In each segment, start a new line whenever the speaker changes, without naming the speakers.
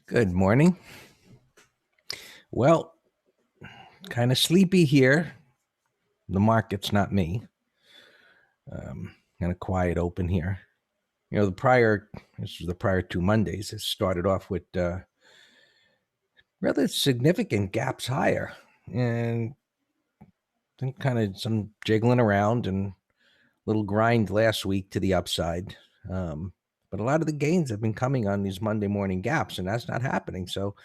Good morning. Well, kind of sleepy here. The market's not me. Kind of quiet open here. This was the prior 2 Mondays. It started off with rather significant gaps higher, and then kind of some jiggling around and little grind last week to the upside. But a lot of the gains have been coming on these Monday morning gaps, and that's not happening. So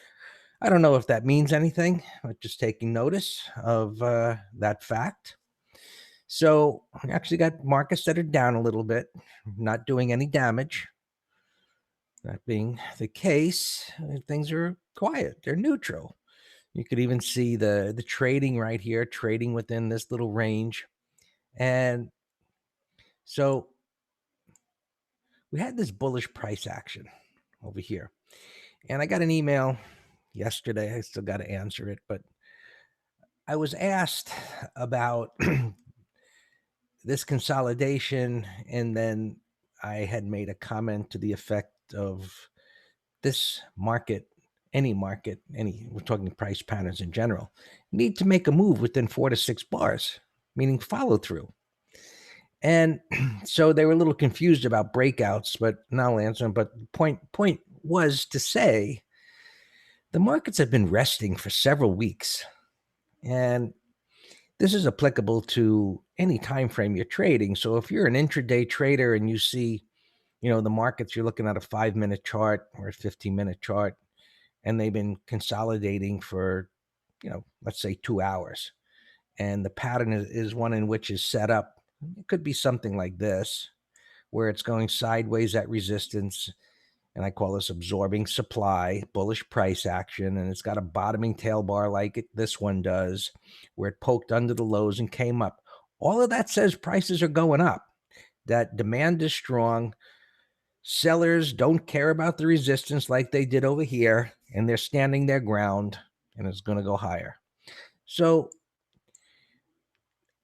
I don't know if that means anything, but just taking notice of that fact. So we actually got markets that are down a little bit, not doing any damage. That being the case, things are quiet. They're neutral. You could even see the trading right here, trading within this little range. And so we had this bullish price action over here. And I got an email yesterday. I still got to answer it, but I was asked about this consolidation, and then I had made a comment to the effect of this market, we're talking price patterns in general, need to make a move within 4 to 6 bars, meaning follow through. And so they were a little confused about breakouts, but now I'll answer them. But the point was to say the markets have been resting for several weeks. And this is applicable to any time frame you're trading. So if you're an intraday trader and you see, the markets, you're looking at a 5-minute chart or a 15-minute chart, and they've been consolidating for, let's say 2 hours. And the pattern is one in which is set up. It could be something like this, where it's going sideways at resistance. And I call this absorbing supply, bullish price action. And it's got a bottoming tail bar like this one does, where it poked under the lows and came up. All of that says prices are going up, that demand is strong. Sellers don't care about the resistance like they did over here, and they're standing their ground, and it's going to go higher. So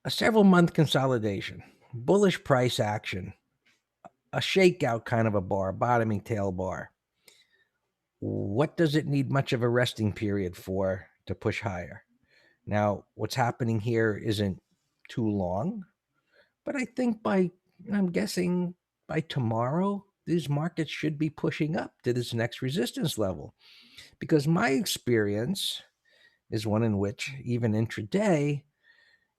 a several month consolidation, bullish price action, a shakeout kind of a bar, bottoming tail bar. What does it need much of a resting period for to push higher? Now, what's happening here isn't too long, but I think I'm guessing by tomorrow, these markets should be pushing up to this next resistance level. Because my experience is one in which, even intraday,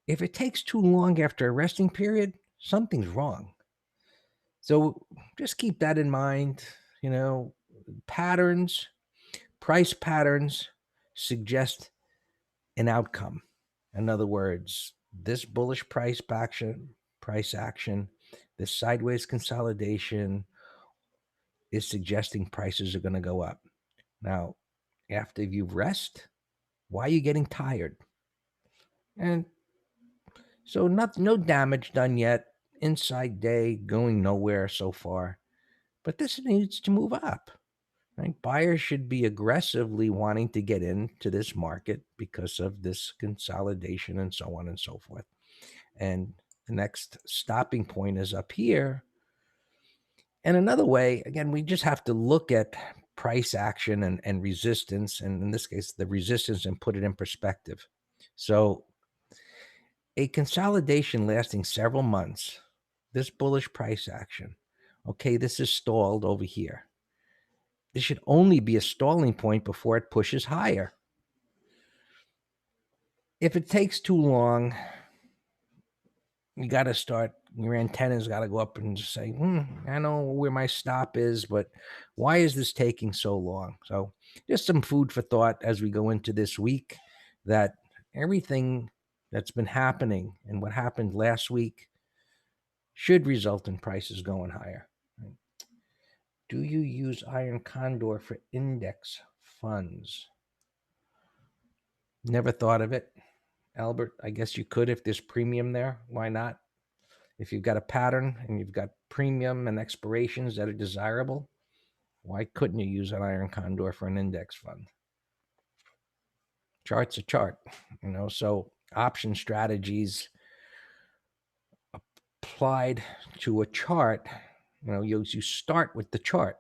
if it takes too long after a resting period, something's wrong. So just keep that in mind. You know, patterns, price patterns suggest an outcome. In other words, this bullish price action, this sideways consolidation is suggesting prices are going to go up. Now, after you've rest, why are you getting tired? And so no damage done yet. Inside day going nowhere so far. But this needs to move up. Right? Buyers should be aggressively wanting to get into this market because of this consolidation and so on and so forth. And the next stopping point is up here. And another way, again, we just have to look at price action and resistance, and in this case, the resistance, and put it in perspective. So a consolidation lasting several months, this bullish price action, okay, this is stalled over here. This should only be a stalling point before it pushes higher. If it takes too long, you got to start, your antennas got to go up and just say, I know where my stop is, but why is this taking so long? So just some food for thought as we go into this week, that everything that's been happening and what happened last week should result in prices going higher. Do you use Iron Condor for index funds? Never thought of it, Albert. I guess you could if there's premium there. Why not? If you've got a pattern and you've got premium and expirations that are desirable, why couldn't you use an Iron Condor for an index fund? Chart's a chart, so option strategies applied to a chart, you start with the chart,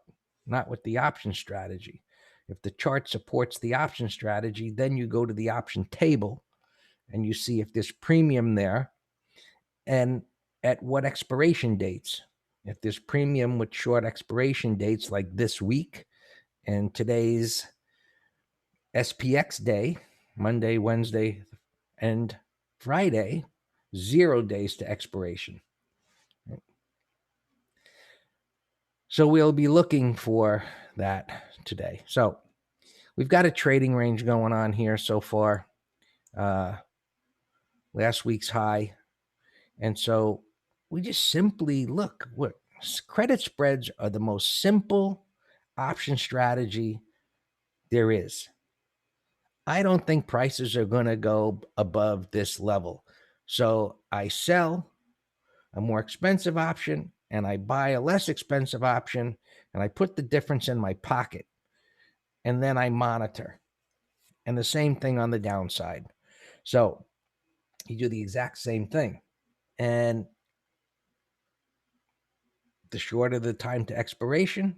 not with the option strategy. If the chart supports the option strategy, then you go to the option table and you see if there's premium there and at what expiration dates. If there's premium with short expiration dates like this week and today's SPX day, Monday, Wednesday, and Friday, 0 days to expiration. So we'll be looking for that today. So we've got a trading range going on here so far. Last week's high. And so we just simply look. What credit spreads are the most simple option strategy there is. I don't think prices are going to go above this level. So I sell a more expensive option and I buy a less expensive option and I put the difference in my pocket and then I monitor. And the same thing on the downside. So you do the exact same thing. And the shorter the time to expiration,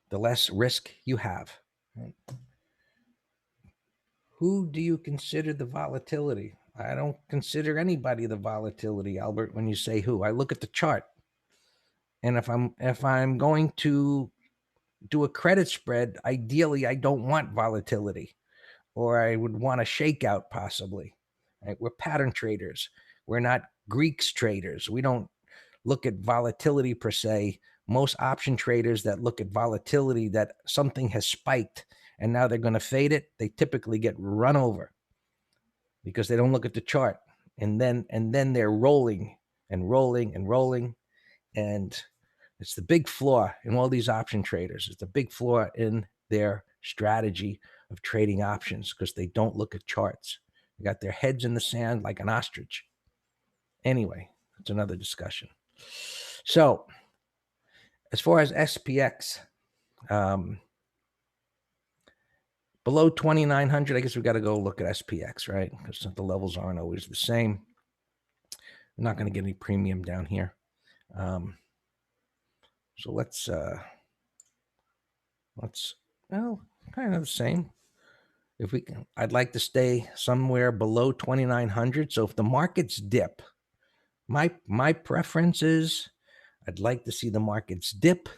the less risk you have. Right? Who do you consider the volatility? I don't consider anybody the volatility, Albert, when you say who. I look at the chart. And if I'm going to do a credit spread, ideally I don't want volatility, or I would want a shakeout possibly. Right? We're pattern traders. We're not Greeks traders. We don't look at volatility per se. Most option traders that look at volatility, that something has spiked and now they're going to fade it, they typically get run over because they don't look at the chart. And then they're rolling and rolling and rolling. And it's the big flaw in all these option traders. It's the big flaw in their strategy of trading options because they don't look at charts. They got their heads in the sand like an ostrich. Anyway, it's another discussion. So as far as SPX, below 2,900, I guess we got to go look at SPX, right? Because the levels aren't always the same. I'm not going to get any premium down here. So let's well, kind of the same. If we can, I'd like to stay somewhere below 2,900. So if the markets dip, my preference is I'd like to see the markets dip,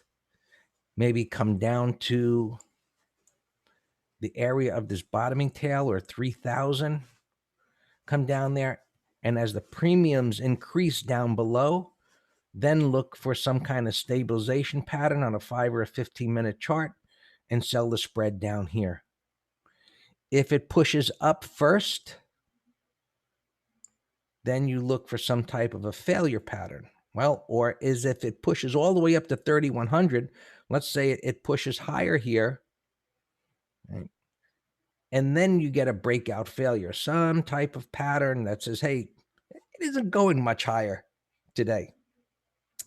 maybe come down to the area of this bottoming tail or 3,000, come down there. And as the premiums increase down below, then look for some kind of stabilization pattern on a 5 or a 15-minute chart and sell the spread down here. If it pushes up first, then you look for some type of a failure pattern. Well, or is if it pushes all the way up to 3,100, let's say it pushes higher here, right? And then you get a breakout failure, some type of pattern that says, hey, it isn't going much higher today,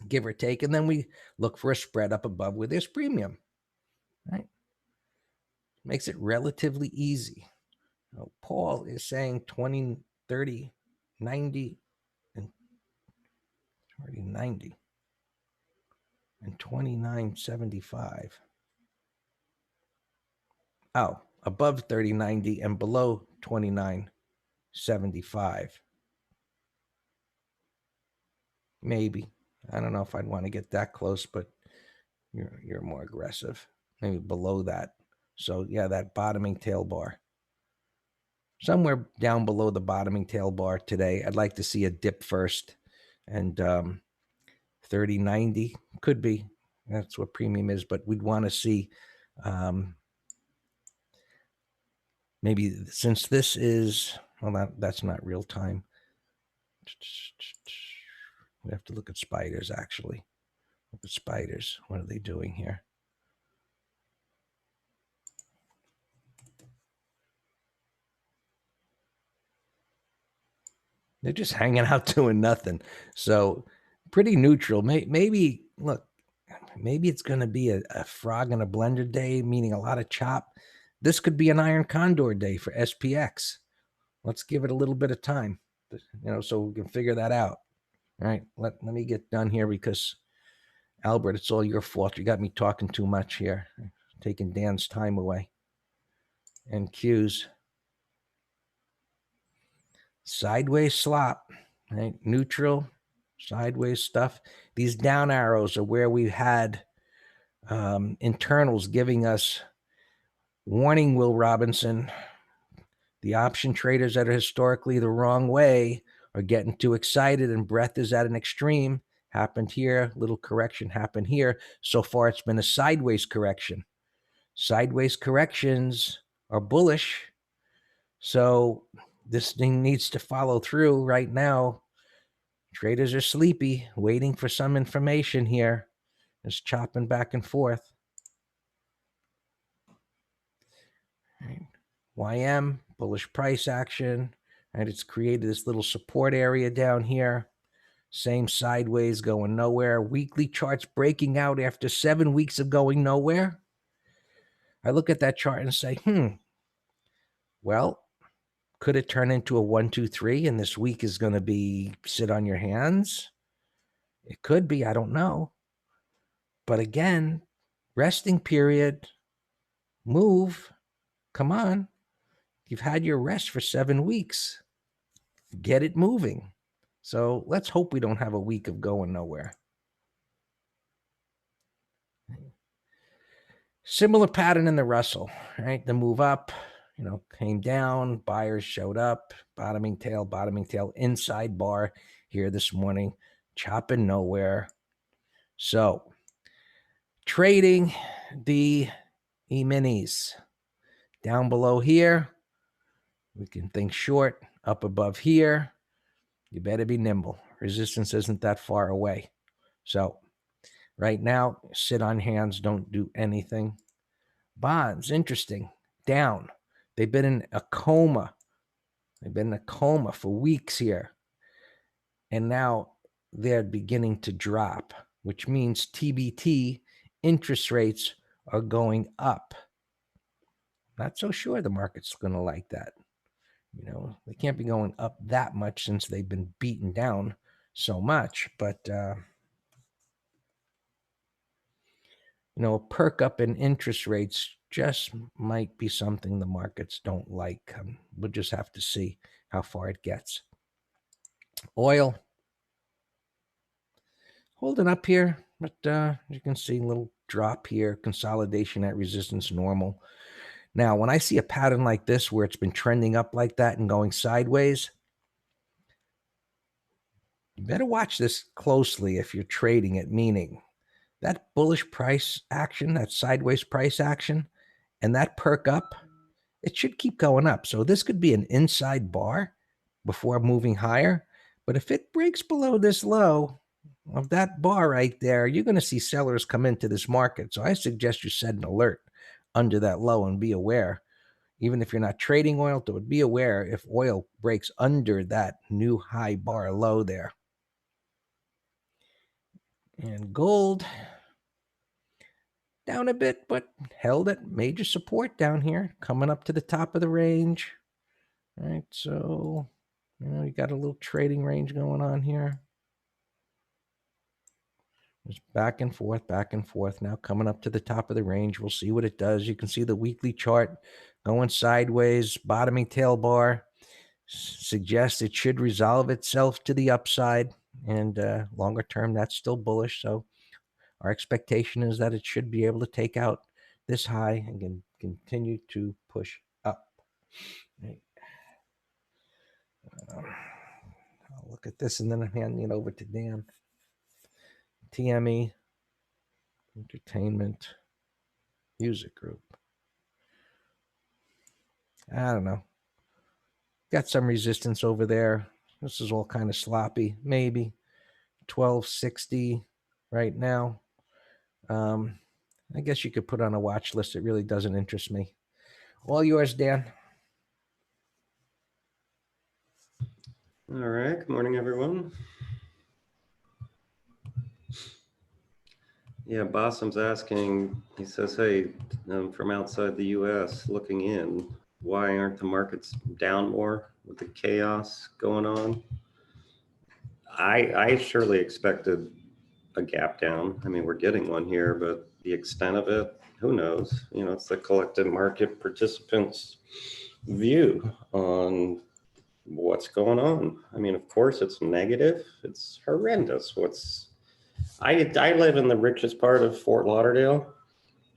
give or take. And then we look for a spread up above where there's premium, right? Makes it relatively easy. Now, Paul is saying 20, 30, 90, and 30, 90, and 29.75. Oh, above 30.90 and below 29.75. Maybe. I don't know if I'd want to get that close, but you're more aggressive. Maybe below that. So yeah, that bottoming tail bar. Somewhere down below the bottoming tail bar today. I'd like to see a dip first. And 30.90 could be. That's what premium is, but we'd want to see maybe since this is, well, that's not real time. We have to look at spiders, actually. Look at spiders. What are they doing here? They're just hanging out doing nothing. So pretty neutral. Maybe, look, maybe it's going to be a frog in a blender day, meaning a lot of chop. This could be an Iron Condor day for SPX. Let's give it a little bit of time, so we can figure that out. All right, let me get done here because, Albert, it's all your fault. You got me talking too much here. taking Dan's time away. And Q's. Sideways slop, right? Neutral, sideways stuff. These down arrows are where we had internals giving us warning, Will Robinson. The option traders that are historically the wrong way are getting too excited and breath is at an extreme. Happened here, little correction happened here. So far, it's been a sideways correction. Sideways corrections are bullish. So this thing needs to follow through right now. Traders are sleepy, waiting for some information here. Just chopping back and forth. Right. YM, bullish price action. Right. It's created this little support area down here. Same sideways, going nowhere. Weekly charts breaking out after 7 weeks of going nowhere. I look at that chart and say, well, could it turn into a 1, 2, 3 and this week is going to be sit on your hands? It could be, I don't know. But again, resting period, move. Come on. You've had your rest for 7 weeks. Get it moving. So let's hope we don't have a week of going nowhere. Similar pattern in the Russell, right? The move up, came down, buyers showed up, bottoming tail, inside bar here this morning, chopping nowhere. So trading the E-minis down below here, we can think short. Up above here, you better be nimble. Resistance isn't that far away. So right now, sit on hands, don't do anything. Bonds, interesting, down. They've been in a coma. They've been in a coma for weeks here. And now they're beginning to drop, which means TBT, interest rates are going up. Not so sure the market's going to like that. They can't be going up that much since they've been beaten down so much. But, a perk up in interest rates just might be something the markets don't like. We'll just have to see how far it gets. Oil holding up here, but you can see a little drop here, consolidation at resistance normal. Now, when I see a pattern like this where it's been trending up like that and going sideways, you better watch this closely if you're trading it, meaning that bullish price action, that sideways price action, and that perk up, it should keep going up. So this could be an inside bar before moving higher. But if it breaks below this low of that bar right there, you're going to see sellers come into this market. So I suggest you set an alert under that low and be aware. Even if you're not trading oil, to be aware if oil breaks under that new high bar low there. And gold down a bit, but held at major support down here, coming up to the top of the range. All right, so you got a little trading range going on here. Just back and forth. Now coming up to the top of the range. We'll see what it does. You can see the weekly chart going sideways, bottoming tail bar. Suggests it should resolve itself to the upside, and longer term, that's still bullish. So our expectation is that it should be able to take out this high and can continue to push up. Right. I'll look at this and then I'm handing it over to Dan. TME, Entertainment, Music Group. I don't know. Got some resistance over there. This is all kind of sloppy. Maybe 1260 right now. I guess you could put on a watch list. It really doesn't interest me. All yours, Dan.
All right. Good morning, everyone. Yeah, Bassam's asking, he says, hey, from outside the U.S. looking in, why aren't the markets down more with the chaos going on? I surely expected a gap down. I mean, we're getting one here, but the extent of it, who knows? You know, it's the collective market participants' view on what's going on. I mean, of course, it's negative. It's horrendous. I live in the richest part of Fort Lauderdale,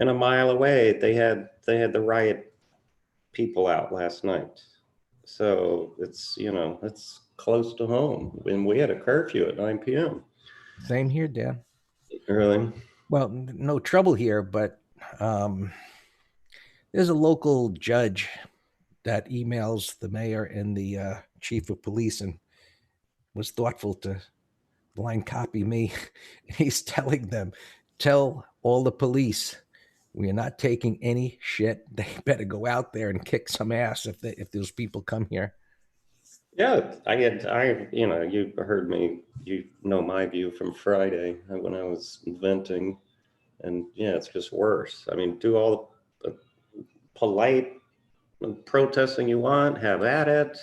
and a mile away they had the riot people out last night. So it's, you know, it's close to home. And we had a curfew at 9 p.m.
Same here, Dan.
Really?
Well, no trouble here, but um, there's a local judge that emails the mayor and the chief of police and was thoughtful to blind copy me. He's telling them, tell all the police we are not taking any shit. They better go out there and kick some ass if those people come here.
Yeah, you know, you heard me, you know my view from Friday when I was venting, and yeah, it's just worse. I mean, do all the polite protesting you want, have at it.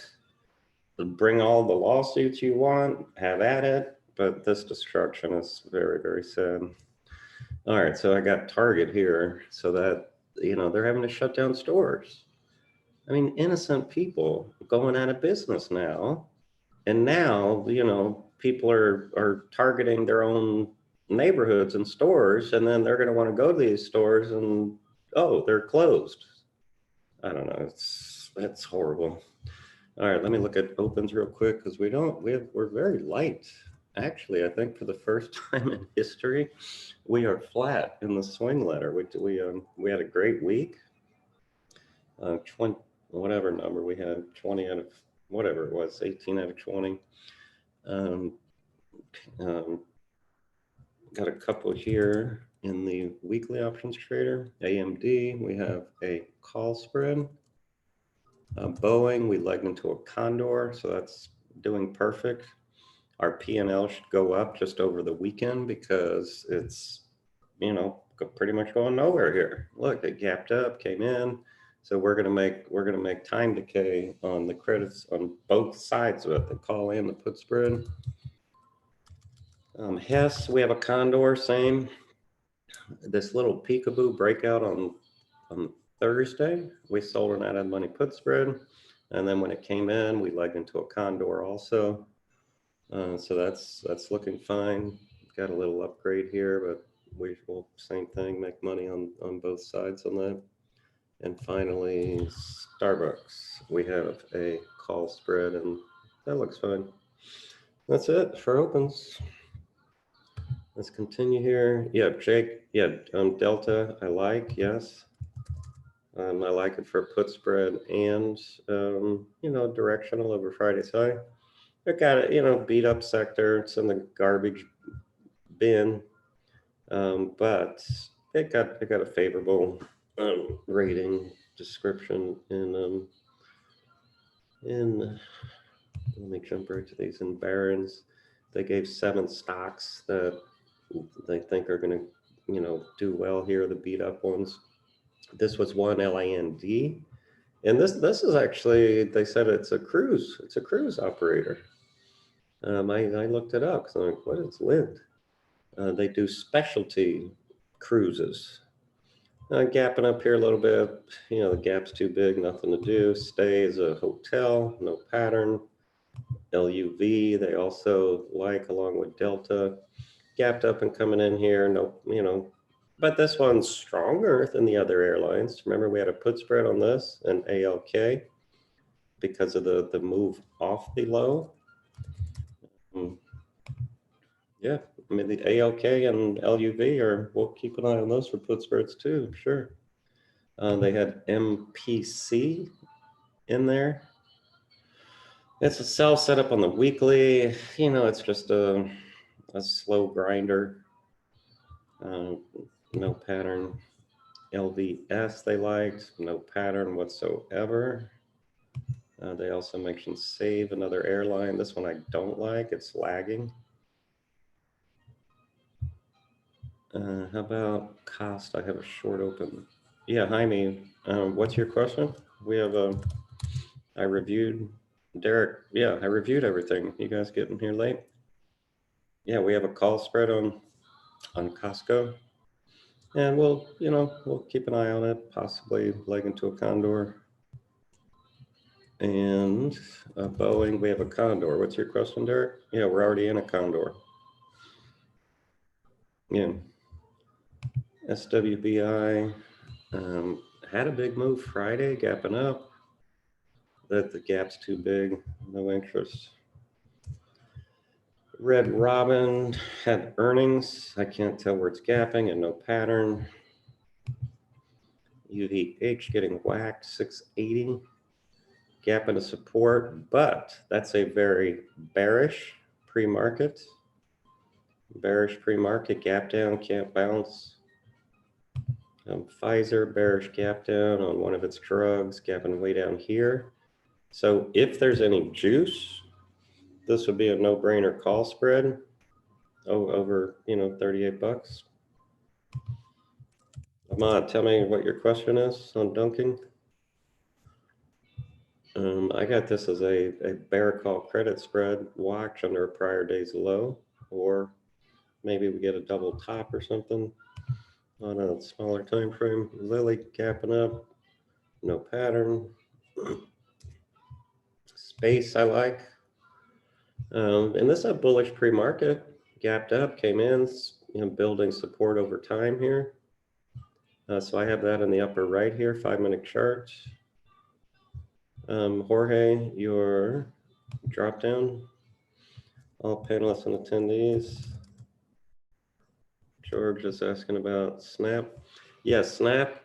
Bring all the lawsuits you want, have at it. But this destruction is very, very sad. All right, so I got Target here, so that, you know, they're having to shut down stores. I mean, innocent people going out of business now. And now, you know, people are targeting their own neighborhoods and stores, and then they're going to want to go to these stores and, oh, they're closed. I don't know. It's horrible. All right, let me look at opens real quick because we're very light. Actually, I think for the first time in history, we are flat in the swing letter. We had a great week. 20, whatever number we had, 20 out of whatever it was, 18 out of 20. Um, um, got a couple here in the weekly options trader. AMD, we have a call spread. Boeing, we legged into a Condor, so that's doing perfect. Our P&L should go up just over the weekend because it's, you know, pretty much going nowhere here. Look, it gapped up, came in. So we're gonna make time decay on the credits on both sides of it, the call and the put spread. Hess, we have a Condor, same. This little peekaboo breakout on Thursday, we sold an out of money put spread. And then when it came in, we legged into a Condor also. So that's looking fine. Got a little upgrade here, but we will same thing, make money on both sides on that. And finally, Starbucks. We have a call spread, and that looks fine. That's it for opens. Let's continue here. Yeah, Jake. Yeah, Delta. I like. Yes. I like it for put spread and you know, directional over Friday's high. I got it. You know, beat up sector. It's in the garbage bin, but it got a favorable rating description in let me jump right to these in Barron's. They gave 7 stocks that they think are going to, you know, do well here, the beat up ones. This was one LAND, and this is actually, they said it's a cruise operator. I looked it up because I'm like, what is Lind? They do specialty cruises. Gapping up here a little bit. You know, the gap's too big, nothing to do. Stay as a hotel, no pattern. LUV, they also like, along with Delta. Gapped up and coming in here, no, you know. But this one's stronger than the other airlines. Remember, we had a put spread on this and ALK because of the move off the low. Yeah, I mean, the ALK and LUV we'll keep an eye on those for put spreads too, sure. They had MPC in there. It's a sell setup on the weekly. You know, it's just a slow grinder. No pattern. LVS they liked, no pattern whatsoever. They also mentioned Save, another airline. This one I don't like, it's lagging. How about cost? I have a short open. Yeah, Jaime, what's your question? We have I reviewed, Derek, yeah, I reviewed everything. You guys getting here late? Yeah, we have a call spread on Costco. And we'll keep an eye on it, possibly leg into a condor. And a Boeing, we have a condor. What's your question, Derek? Yeah, we're already in a condor. Yeah. SWBI had a big move Friday, gapping up. That the gap's too big, no interest. Red Robin had earnings. I can't tell where it's gapping and no pattern. UVH getting whacked, 680. Gap into support, but that's a very bearish pre-market. Bearish pre-market, gap down, can't bounce. Pfizer, bearish gap down on one of its drugs, gapping way down here. So if there's any juice, this would be a no-brainer call spread. Over 38 bucks. Ahmad, tell me what your question is on dunking. I got this as a bear call credit spread watch under a prior day's low, or maybe we get a double top or something on a smaller time frame. Lily gapping up, no pattern. Space I like. And this is a bullish pre-market, gapped up, came in, building support over time here. So I have that in the upper right here, 5-minute chart. Jorge, your drop down. All panelists and attendees. George is asking about Snap. Yes, Snap.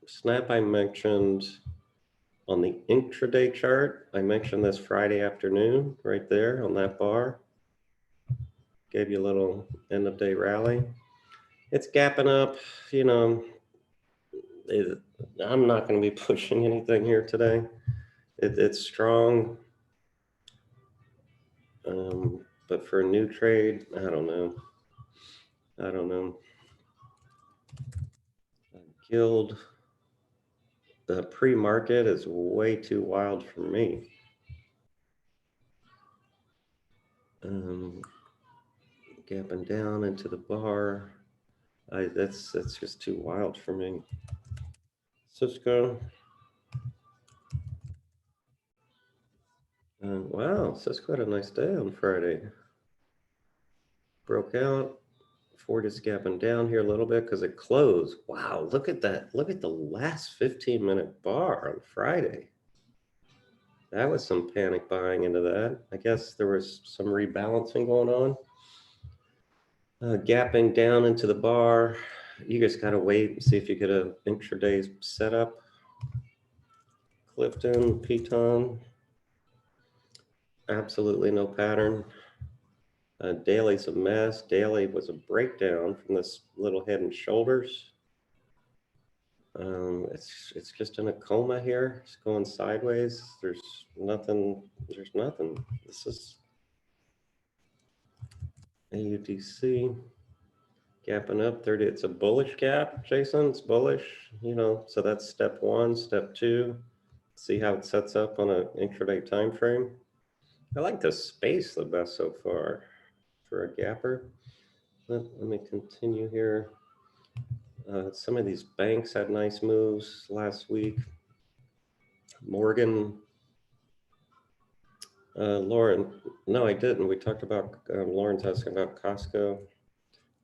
Snap I mentioned on the intraday chart. I mentioned this Friday afternoon right there on that bar. Gave you a little end of day rally. It's gapping up, I'm not going to be pushing anything here today. It's strong. But for a new trade, I don't know. Guild, the pre-market is way too wild for me. Gapping down into the bar. That's just too wild for me. Cisco. Wow, Cisco had a nice day on Friday. Broke out. Ford is gapping down here a little bit because it closed. Wow, look at that. Look at the last 15-minute bar on Friday. That was some panic buying into that. I guess there was some rebalancing going on. Gapping down into the bar. You just got to wait and see if you get an intraday setup. Clifton, Piton. Absolutely no pattern. Daily's a mess. Daily was a breakdown from this little head and shoulders. It's just in a coma here. It's going sideways. There's nothing. This is AUDC gapping up 30. It's a bullish gap, Jason. It's bullish, so that's step one. Step two, see how it sets up on an intraday time frame. I like the space the best so far for a gapper. Let me continue here. Some of these banks had nice moves last week. Morgan, Lauren, no, I didn't. We talked about, Lauren's asking about Costco.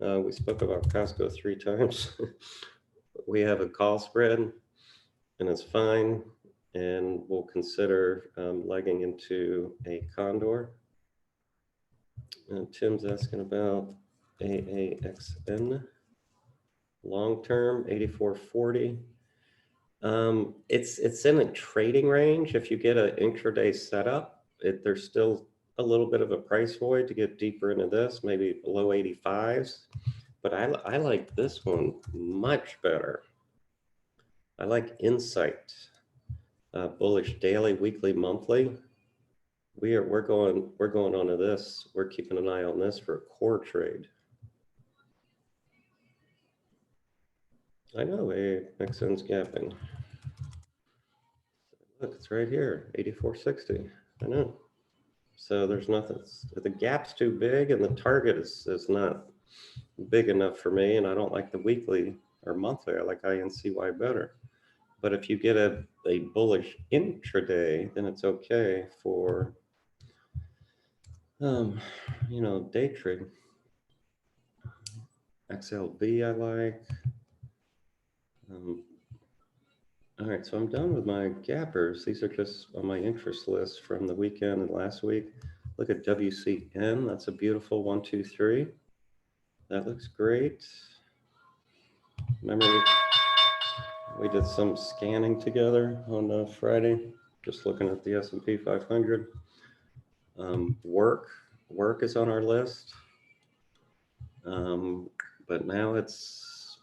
We spoke about Costco 3 times. We have a call spread and it's fine. And we'll consider legging into a Condor. And Tim's asking about AAXN. Long-term, 84.40. It's in a trading range. If you get an intraday setup, there's still a little bit of a price void to get deeper into this, maybe below 85s. But I like this one much better. I like Insight, bullish daily, weekly, monthly. We're going onto this. We're keeping an eye on this for a core trade. I know AXN's gapping. Look, it's right here, 84.60. I know. So there's nothing. The gap's too big, and the target is not big enough for me, and I don't like the weekly or monthly. I like INCY better. But if you get a bullish intraday, then it's okay for day trade. XLB I like. All right, so I'm done with my gappers. These are just on my interest list from the weekend and last week. Look at WCN. That's a beautiful 1, 2, 3. That looks great. Remember we did some scanning together on Friday, just looking at the S&P 500. Work is on our list, but now it's,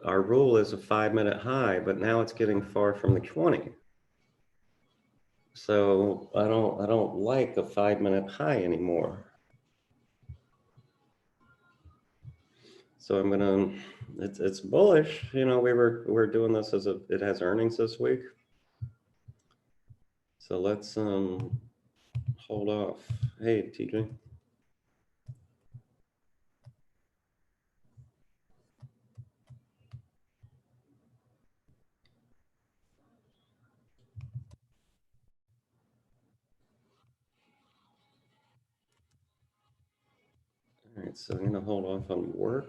our rule is a 5-minute high, but now it's getting far from the 20. So I don't like a 5-minute high anymore. So I'm gonna, it's bullish. We're doing this as it has earnings this week. So let's hold off. Hey, TJ. All right, so I'm gonna hold off on work.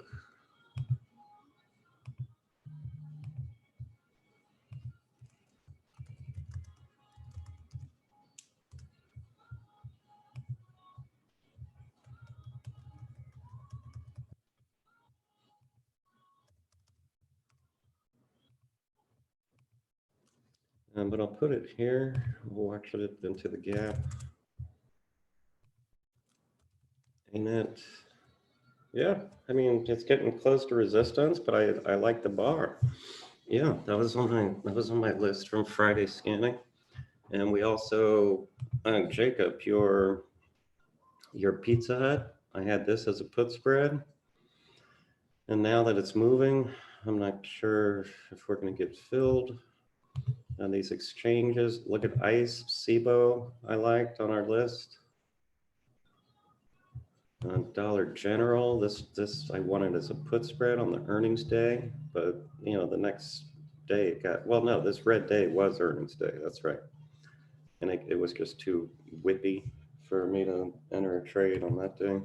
But I'll put it here. We'll watch it into the gap. Ain't it? Yeah, I mean, it's getting close to resistance, but I like the bar. Yeah, that was on my list from Friday scanning. And we also, Jacob, your Pizza Hut, I had this as a put spread. And now that it's moving, I'm not sure if we're going to get filled on these exchanges. Look at ICE, SIBO, I liked on our list. Dollar General, this I wanted as a put spread on the earnings day, but the next day it got, well, no, this red day was earnings day. That's right. And it was just too whippy for me to enter a trade on that day.